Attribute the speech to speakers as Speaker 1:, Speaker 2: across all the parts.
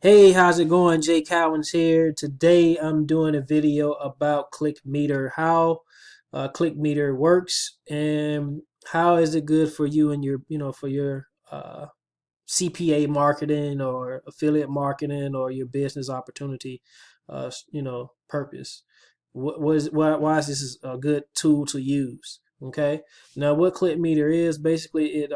Speaker 1: Hey, how's it going? Jay Cowens here. Today I'm doing a video about ClickMeter, how ClickMeter works and how is it good for you and for your CPA marketing or affiliate marketing or your business opportunity, purpose. Why is this a good tool to use? Okay. Now, what ClickMeter is basically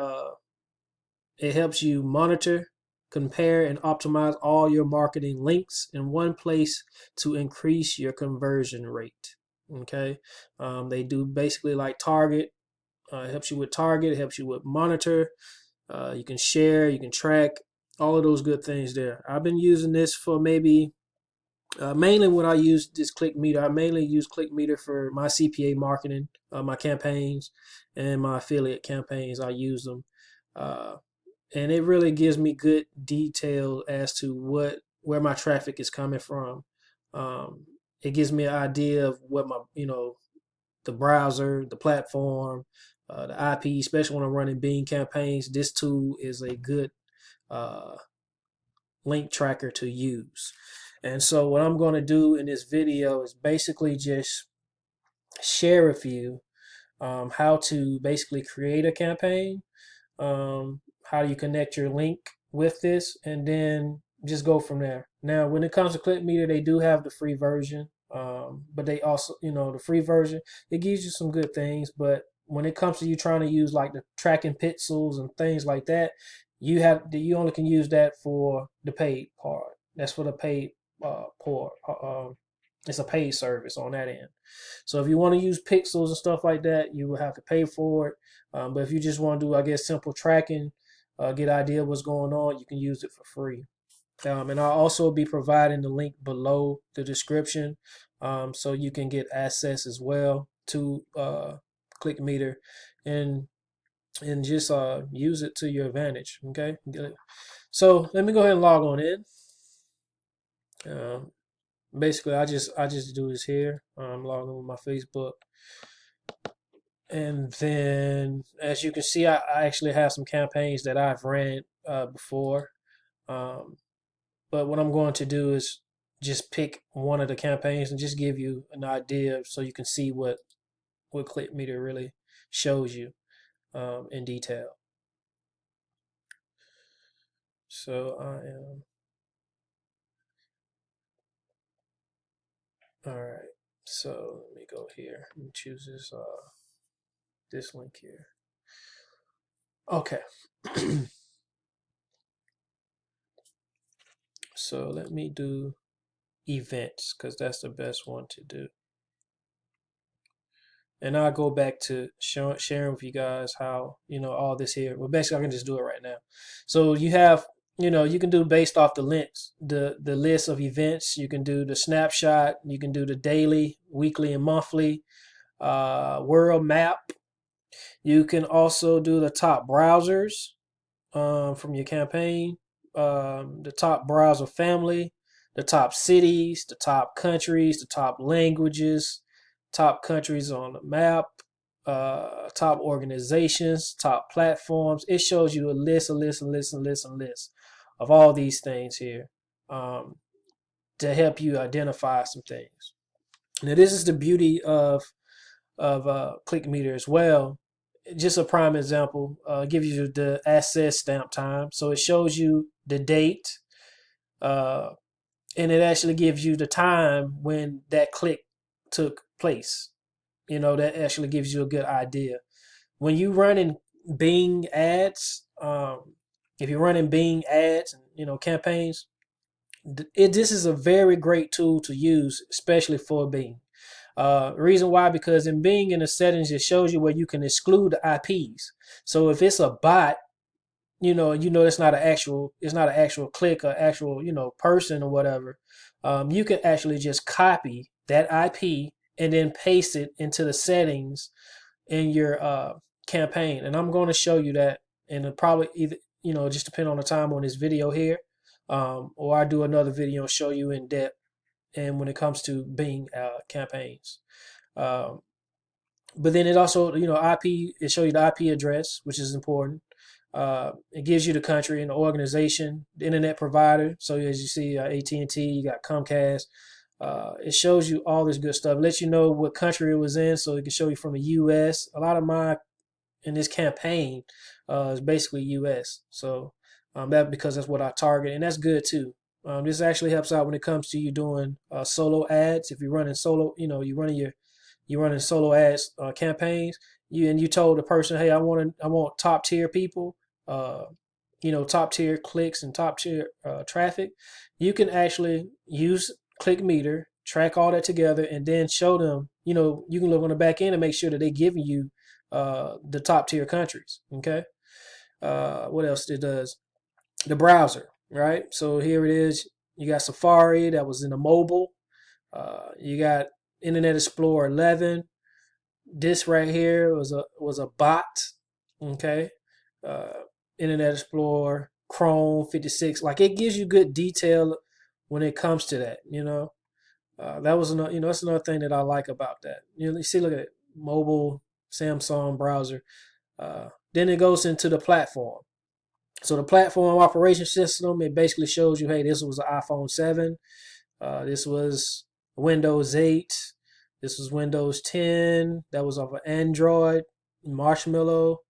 Speaker 1: it helps you monitor, compare, and optimize all your marketing links in one place to increase your conversion rate. Okay. They do basically like target. It helps you with target. It helps you with monitor. You can share. You can track. All of those good things there. I've been using this for maybe mainly when I use this ClickMeter. I mainly use ClickMeter for my CPA marketing, my campaigns, and my affiliate campaigns. I use them. Uh, and it really gives me good detail as to where my traffic is coming from. Um, it gives me an idea of what my the browser, the platform, the IP, especially when I'm running Bing campaigns. This tool is a good uh, link tracker to use. And so what I'm going to do in this video is basically just share with you how to basically create a campaign, how you connect your link with this, and then just go from there. Now, when it comes to ClickMeter, they do have the free version, but they also, the free version, it gives you some good things. But when it comes to you trying to use like the tracking pixels and things like that, you only can use that for the paid part. That's for the paid part. It's a paid service on that end. So if you want to use pixels and stuff like that, you will have to pay for it. But if you just want to do, I guess, simple tracking, get an idea of what's going on, you can use it for free. And I'll also be providing the link below the description, so you can get access as well to ClickMeter and just use it to your advantage. Okay. Good. So let me go ahead and log on in. Um, Basically, I just do this here. I'm logging with my Facebook. And then, as you can see, I actually have some campaigns that I've ran before. Um, but what I'm going to do is just pick one of the campaigns and just give you an idea so you can see what ClickMeter really shows you in detail. So I am, all right. So let me go here and choose this link here. Okay. So let me do events because that's the best one to do. And I'll go back to sharing with you guys how, all this here. Well, basically, I can just do it right now. So you have, you can do based off the links, the list of events. You can do the snapshot. You can do the daily, weekly, and monthly world map. You can also do the top browsers from your campaign, the top browser family, the top cities, the top countries, the top languages, top countries on the map, top organizations, top platforms. It shows you a list of all these things here um, to help you identify some things. Now, this is the beauty of ClickMeter as well. Just a prime example, gives you the access stamp time. So it shows you the date, uh, and it actually gives you the time when that click took place. That actually gives you a good idea. When you run in Bing ads, if you're running Bing ads and campaigns, this is a very great tool to use, especially for Bing. Reason why, because in Bing in the settings, it shows you where you can exclude the IPs. So if it's a bot, it's not an actual click or actual, person or whatever. You can actually just copy that IP and then paste it into the settings in your campaign. And I'm going to show you that, and it'll probably either, just depend on the time on this video here, or I do another video and show you in depth. And when it comes to Bing campaigns. Um, but then it also, IP, it shows you the IP address, which is important. It gives you the country and the organization, the internet provider. So as you see, AT&T, you got Comcast. It shows you all this good stuff. It lets you know what country it was in, so it can show you from the U.S. A lot of my in this campaign is basically U.S. So that because that's what I target, and that's good too. This actually helps out when it comes to you doing solo ads. If you're running solo, you're running solo ads campaigns. You told the person, hey, I want top tier people, uh, top tier clicks and top tier traffic. You can actually use ClickMeter, track all that together, and then show them. You can look on the back end and make sure that they're giving you the top tier countries. Okay. What else it does? The browser, right? So here it is. You got Safari that was in the mobile. You got Internet Explorer 11. This right here was a bot. Okay. Uh, Internet Explorer, Chrome 56. Like it gives you good detail when it comes to that. That was another. That's another thing that I like about that. You see, look at it, mobile Samsung browser. Then it goes into the platform. So the platform operation system, it basically shows you, hey, this was an iPhone 7. This was Windows 8. This was Windows 10. That was off of Android. Marshmallow.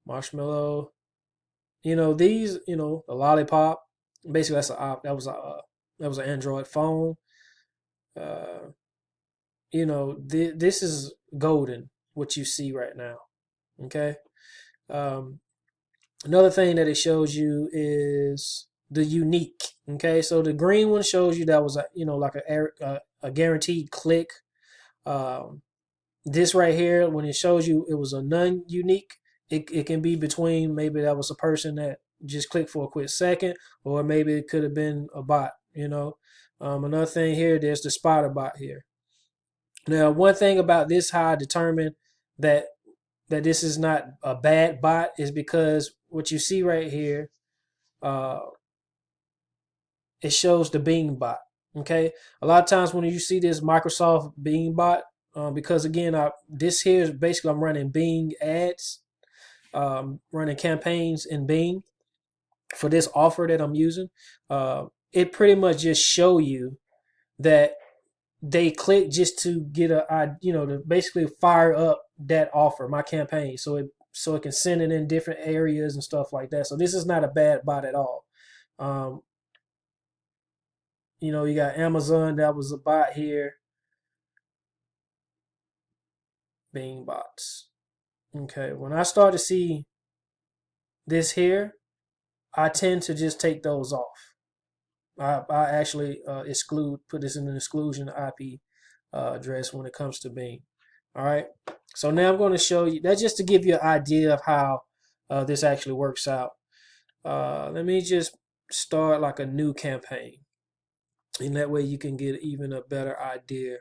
Speaker 1: The lollipop. Basically, that was an Android phone. Uh, this is golden. What you see right now. Okay. Um, Another thing that it shows you is the unique. Okay, so the green one shows you that was like a guaranteed click. Um, this right here, when it shows you it was a non-unique, it can be between maybe that was a person that just clicked for a quick second, or maybe it could have been a bot. Another thing here, there's the spotter bot here. Now, one thing about this, how I determine that this is not a bad bot, is because what you see right here, uh, it shows the Bing bot. Okay, a lot of times when you see this Microsoft Bing bot, because again, this here is basically I'm running Bing ads, running campaigns in Bing for this offer that I'm using. It pretty much just show you that they click just to get to basically fire up that offer, my campaign, so it can send it in different areas and stuff like that. So this is not a bad bot at all. Um, you got Amazon, that was a bot here. Bing bots. Okay, when I start to see this here, I tend to just take those off. I actually put this in an exclusion IP address when it comes to Bing. All right. So now I'm going to show you that just to give you an idea of how this actually works out. Let me just start like a new campaign. And that way you can get even a better idea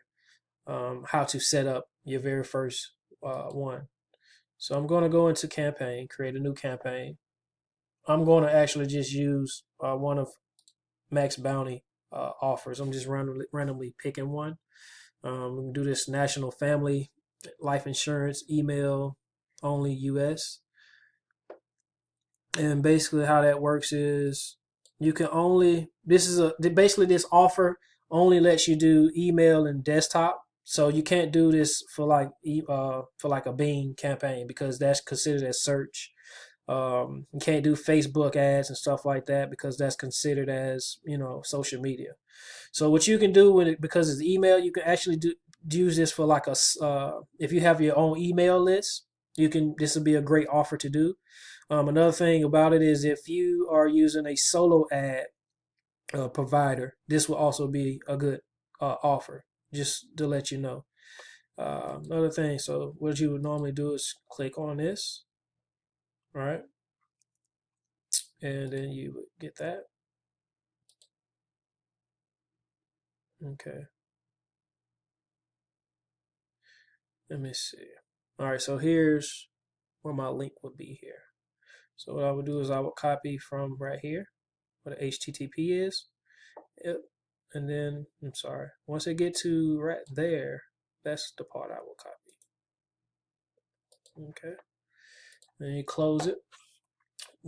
Speaker 1: how to set up your very first one. So I'm going to go into campaign, create a new campaign. I'm going to actually just use one of Max Bounty offers. I'm just randomly picking one. We can do this national family life insurance, email only US. And basically how that works is you can only, basically this offer only lets you do email and desktop. So you can't do this for like a Bing campaign because that's considered as search. You can't do Facebook ads and stuff like that because that's considered as social media. So what you can do because it's email, you can actually use this for like if you have your own email list, this would be a great offer to do. Another thing about it is if you are using a solo ad provider, this will also be a good offer. Just to let you know. Another thing, so what you would normally do is click on this, right? And then you would get that. Okay. Let me see. All right, so here's where my link would be here. So what I would do is I would copy from right here, where the HTTP is. Yep. And then, I'm sorry, once I get to right there, that's the part I will copy. Okay. Then you close it.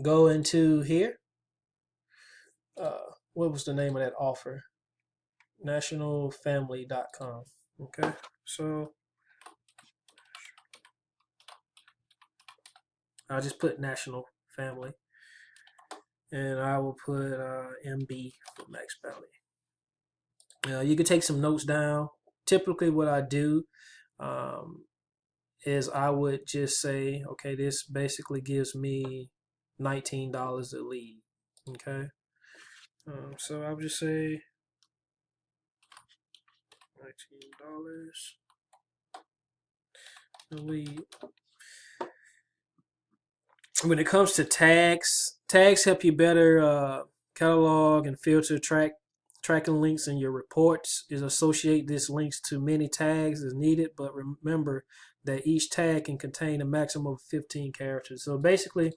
Speaker 1: go into here. What was the name of that offer? Nationalfamily.com. Okay, so I'll just put National Family, and I will put MB for Max Bounty. You can take some notes down. Typically, what I do um, is I would just say, okay, this basically gives me $19 a lead. Okay, so I'll just say $19 a lead. When it comes to tags help you better catalog and filter tracking links in your reports. Is associate these links to many tags as needed, but remember that each tag can contain a maximum of 15 characters. So basically,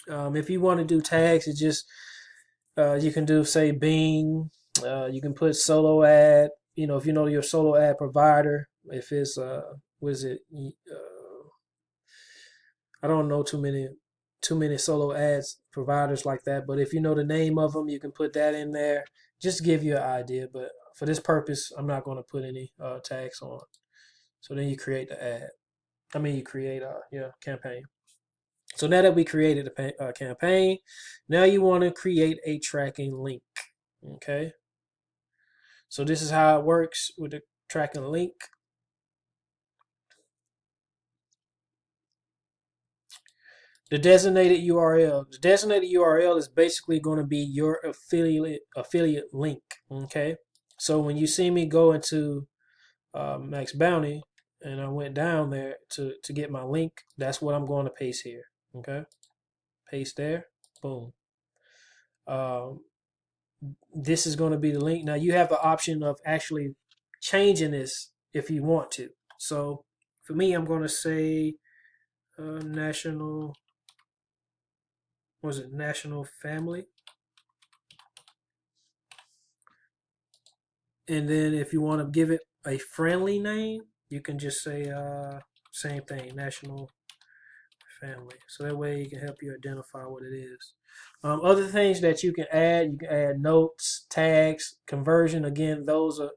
Speaker 1: if you want to do tags, it just you can do, say, Bing. You can put solo ad. If you know your solo ad provider. If it's what is it? I don't know too many solo ads providers like that, but if you know the name of them, you can put that in there. Just to give you an idea. But for this purpose, I'm not going to put any tags on. So then you create the ad. You create a campaign. So now that we created a campaign, now you want to create a tracking link. Okay. So this is how it works with the tracking link. The designated URL. The designated URL is basically going to be your affiliate link. Okay. So when you see me go into Max Bounty and I went down there to get my link, that's what I'm going to paste here. Okay. Paste there. Boom. Um, this is going to be the link. Now you have the option of actually changing this if you want to. So for me, I'm going to say national family. And then if you want to give it a friendly name, you can just say same thing, national family. So that way it can help you identify what it is. Other things that you can add notes, tags, conversion. Again,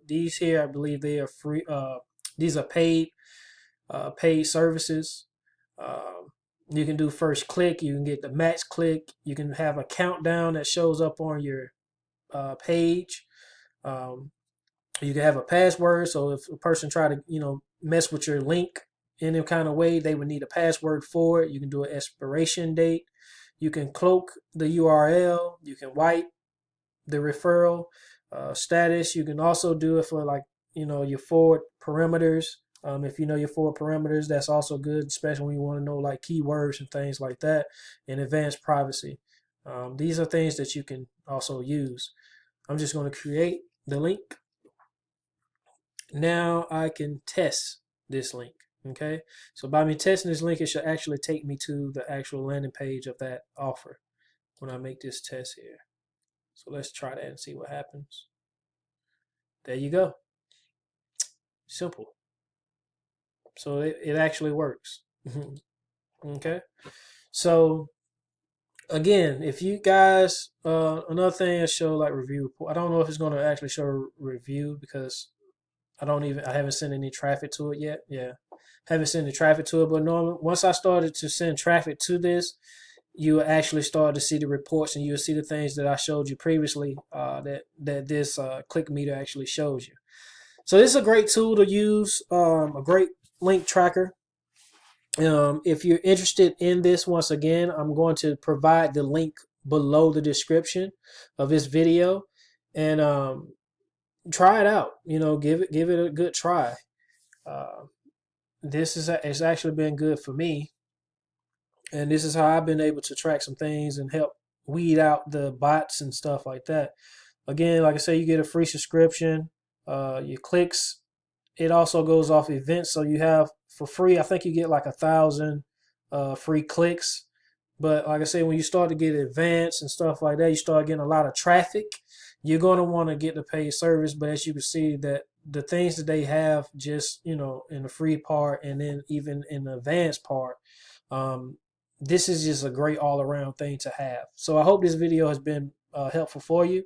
Speaker 1: these here, I believe they are free. These are paid services. You can do first click. You can get the max click. You can have a countdown that shows up on your page. Um, you can have a password. So if a person try to mess with your link in any kind of way, they would need a password for it. You can do an expiration date. You can cloak the URL. You can wipe the referral status. You can also do it for your forward parameters. If you know your forward parameters, that's also good, especially when you want to know like keywords and things like that, and advanced privacy. These are things that you can also use. I'm just going to create the link. Now I can test this link. Okay, so by me testing this link, it should actually take me to the actual landing page of that offer when I make this test here. So let's try that and see what happens. There you go. Simple. So it actually works. Okay. So again, if you guys, another thing is show like review. I don't know if it's going to actually show review because I haven't sent any traffic to it yet. Yeah. Haven't sent any traffic to it, but normally once I started to send traffic to this, you actually start to see the reports and you'll see the things that I showed you previously that this ClickMeter actually shows you. So this is a great tool to use, a great link tracker. If you're interested in this, once again, I'm going to provide the link below the description of this video, and try it out. Give it a good try. It's actually been good for me, and this is how I've been able to track some things and help weed out the bots and stuff like that. Again, like I say, you get a free subscription. Your clicks, it also goes off events, so you have for free. I think you get like 1,000 free clicks. But like I say, when you start to get advanced and stuff like that, you start getting a lot of traffic. You're going to want to get the paid service. But as you can see, that the things that they have just in the free part and then even in the advanced part, this is just a great all around thing to have. So I hope this video has been helpful for you.